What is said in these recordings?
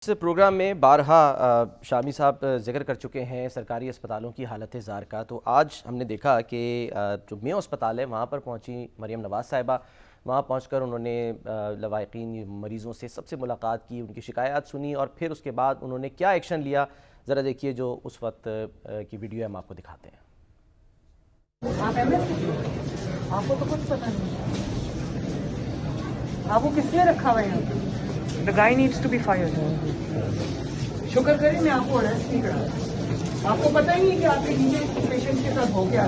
इस प्रोग्राम में बारहा शामी साहब जिक्र कर चुके हैं सरकारी अस्पतालों की हालत ज़ार का। तो आज हमने देखा कि जो मेयो अस्पताल है वहाँ पर पहुँची मरियम नवाज़ साहिबा। वहाँ पहुँचकर उन्होंने लवाहिकीन मरीज़ों से सबसे मुलाकात की, उनकी शिकायत सुनी और फिर उसके बाद उन्होंने क्या एक्शन लिया, ज़रा देखिए जो उस वक्त की वीडियो हम आपको दिखाते हैं। आपको तो कुछ पता नहीं, आपको किसने रखा हुआ है? The guy needs to be fired. शुक्र करें मैं आपको अरेस्ट नहीं करा। आपको पता ही नहीं कि आपके नीचे पेशेंट के साथ हो गया।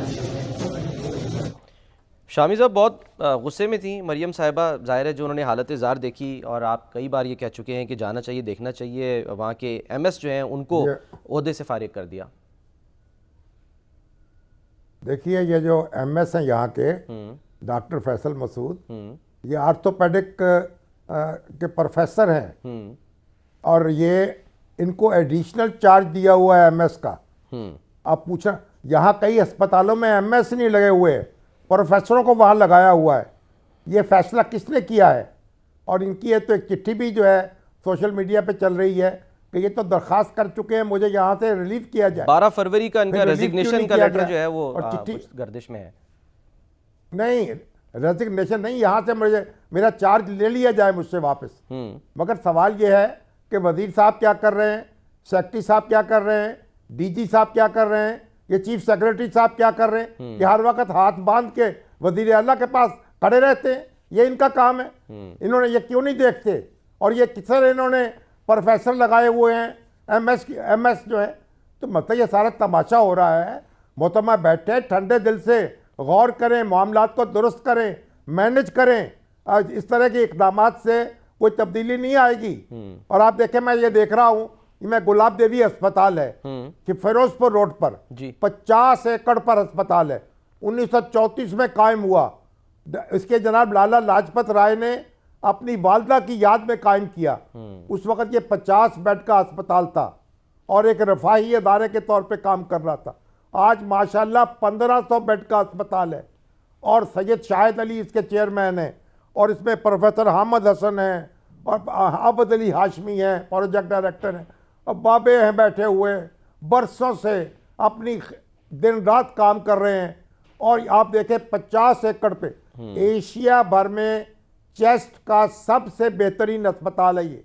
शामी साहब बहुत गुस्से में थी मरियम साहिबा, ज़ाहिर है जो उन्होंने हालत ज़ार देखी। और आप कई बार ये कह चुके हैं कि जाना चाहिए, देखना चाहिए। वहाँ के एमएस जो हैं उनको ओहदे से फारिग कर दिया। देखिए ये जो एमएस हैं यहाँ के डॉक्टर फैसल मसूद, ये आर्थोपेडिक के प्रोफेसर हैं और ये इनको एडिशनल चार्ज दिया हुआ है एमएस का। आप पूछना, यहाँ कई अस्पतालों में एमएस नहीं लगे हुए, प्रोफेसरों को वहाँ लगाया हुआ है। ये फैसला किसने किया है? और इनकी ये तो एक चिट्ठी भी जो है सोशल मीडिया पे चल रही है कि ये तो दरख्वास्त कर चुके हैं मुझे यहाँ से रिलीव किया जाए। 12 फरवरी का इनका रेजिग्नेशन का लेटर जो है वो और चिट्ठी गर्दिश में है। नहीं, रेजिग्नेशन नहीं, यहाँ से मुझे मेरा चार्ज ले लिया जाए मुझसे वापस। मगर सवाल ये है कि वजीर साहब क्या कर रहे हैं, सेक्रेटरी साहब क्या कर रहे हैं, डीजी साहब क्या कर रहे हैं, ये चीफ सेक्रेटरी साहब क्या कर रहे हैं कि हर वक्त हाथ बांध के वजीर आला के पास खड़े रहते हैं। ये इनका काम है। इन्होंने ये क्यों नहीं देखते? और ये किसर इन्होंने प्रोफेसर लगाए हुए हैं एमएस जो है। तो मतलब ये सारा तमाशा हो रहा है। मोहतरमा बैठे ठंडे दिल से गौर करें, मामलात को दुरुस्त करें, मैनेज करें। इस तरह के इकदाम से कोई तब्दीली नहीं आएगी। और आप देखें, मैं ये देख रहा हूँ, मैं गुलाब देवी अस्पताल है कि फिरोजपुर रोड पर 50 एकड़ पर अस्पताल है, 1934 में कायम हुआ। इसके जनाब लाला लाजपत राय ने अपनी वालदा की याद में कायम किया। उस वक्त ये 50 बेड का अस्पताल था और एक रफाही अदारे के तौर पे काम कर रहा था। आज माशाल्लाह 1500 बेड का अस्पताल है और सैयद शाहिद अली इसके चेयरमैन हैं और इसमें प्रोफेसर हामिद हसन हैं और आबद अली हाशमी हैं प्रोजेक्ट डायरेक्टर हैं और बाबे हैं बैठे हुए, बरसों से अपनी दिन रात काम कर रहे हैं। और आप देखें 50 एकड़ पे एशिया भर में चेस्ट का सबसे बेहतरीन अस्पताल है ये।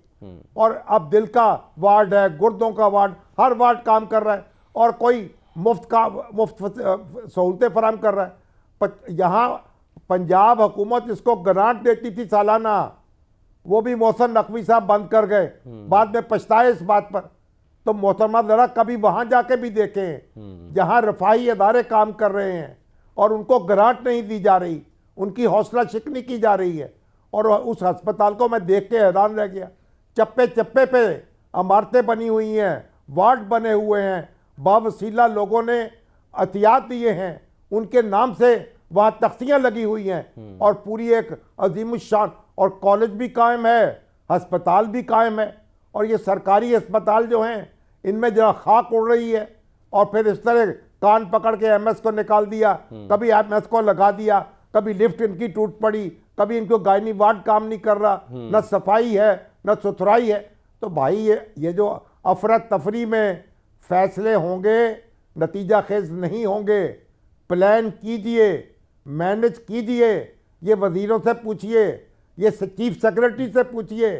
और अब दिल का वार्ड है, गुर्दों का वार्ड, हर वार्ड काम कर रहा है और कोई मुफ्त सहूलतें फराहम कर रहा है। यहाँ पंजाब हुकूमत इसको ग्रांट देती थी सालाना, वो भी मोहसन नकवी साहब बंद कर गए, बाद में पछताए इस बात पर। तो मोहतरमा जरा कभी वहां जाके भी देखें जहां रफाही अदारे काम कर रहे हैं और उनको ग्रांट नहीं दी जा रही, उनकी हौसला शिकनी की जा रही है। और उस अस्पताल को मैं देख के हैरान रह गया। चप्पे चप्पे पे इमारतें बनी हुई हैं, वार्ड बने हुए हैं, बावसीला लोगों ने अतियात दिए हैं, उनके नाम से वहाँ तख्तियाँ लगी हुई हैं और पूरी एक अजीमुशान, और कॉलेज भी कायम है, अस्पताल भी कायम है। और ये सरकारी अस्पताल जो हैं इनमें जरा खाक उड़ रही है। और फिर इस तरह कान पकड़ के एमएस को निकाल दिया, कभी एमएस को लगा दिया, कभी लिफ्ट इनकी टूट पड़ी, कभी इनको गायनी वार्ड काम नहीं कर रहा, न सफाई है न सुथराई है। तो भाई ये जो अफरा तफरी में फैसले होंगे नतीजा खेज नहीं होंगे। प्लान कीजिए, मैनेज कीजिए, ये वजीरों से पूछिए, ये चीफ सेक्रेटरी से पूछिए।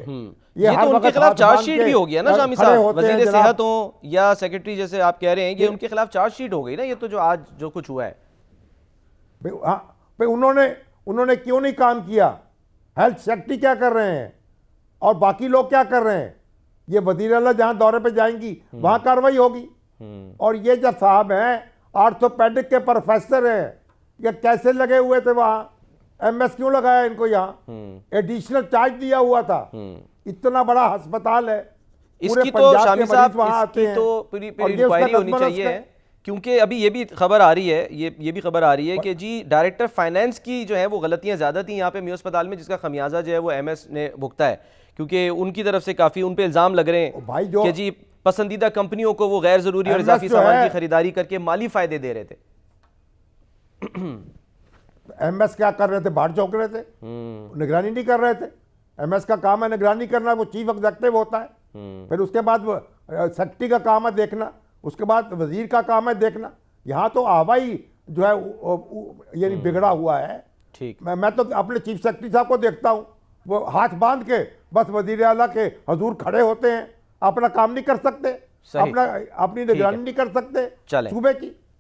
ये तो उनके खिलाफ चार्जशीट भी हो गया ना शामी साहब, वजीर सेहत हो या सेक्रेटरी जैसे आप कह रहे हैं, ये उनके खिलाफ चार्जशीट हो गई ना। ये तो जो आज जो कुछ हुआ है, उन्होंने क्यों नहीं काम किया? हेल्थ सेक्रेटरी क्या कर रहे हैं और बाकी लोग क्या कर रहे हैं? ये वजीर आला जहां दौरे पे जाएंगी वहां कार्रवाई होगी। और ये जब साहब हैं आर्थोपेडिक के प्रोफेसर हैं, ये कैसे लगे हुए थे वहां? एमएस क्यों लगाया इनको? यहाँ एडिशनल चार्ज दिया हुआ था। इतना बड़ा अस्पताल है, इसकी तो शामी साहब इसकी तो पूरी इंक्वायरी होनी चाहिए। क्योंकि अभी ये भी खबर आ रही है, ये भी खबर आ रही है कि जी डायरेक्टर फाइनेंस की जो है वो गलतियां ज़्यादा थी यहाँ पे मेयो अस्पताल में, जिसका खमियाजा जो है वो एमएस ने भुगता है। क्योंकि उनकी तरफ से काफ़ी उन पे इल्ज़ाम लग रहे हैं कि जी पसंदीदा कंपनियों को वो गैर ज़रूरी और इजाफी सामान की खरीदारी करके माली फ़ायदे दे रहे थे। एमएस क्या कर रहे थे? बाहर चौंक रहे थे, निगरानी नहीं कर रहे थे। एमएस का काम है निगरानी करना, वो चीफ एग्जेक्टिव होता है। फिर उसके बाद सेक्रेटरी का काम है देखना, उसके बाद वजीर का काम है देखना। यहाँ तो आवाई जो है यानी बिगड़ा हुआ है। ठीक, मैं तो अपने चीफ सेक्रेटरी साहब को देखता हूँ, वो हाथ बांध के बस वजीर आला के हजूर खड़े होते हैं, अपना काम नहीं कर सकते, सही। अपनी निगरानी नहीं कर सकते चलें। सूबे की।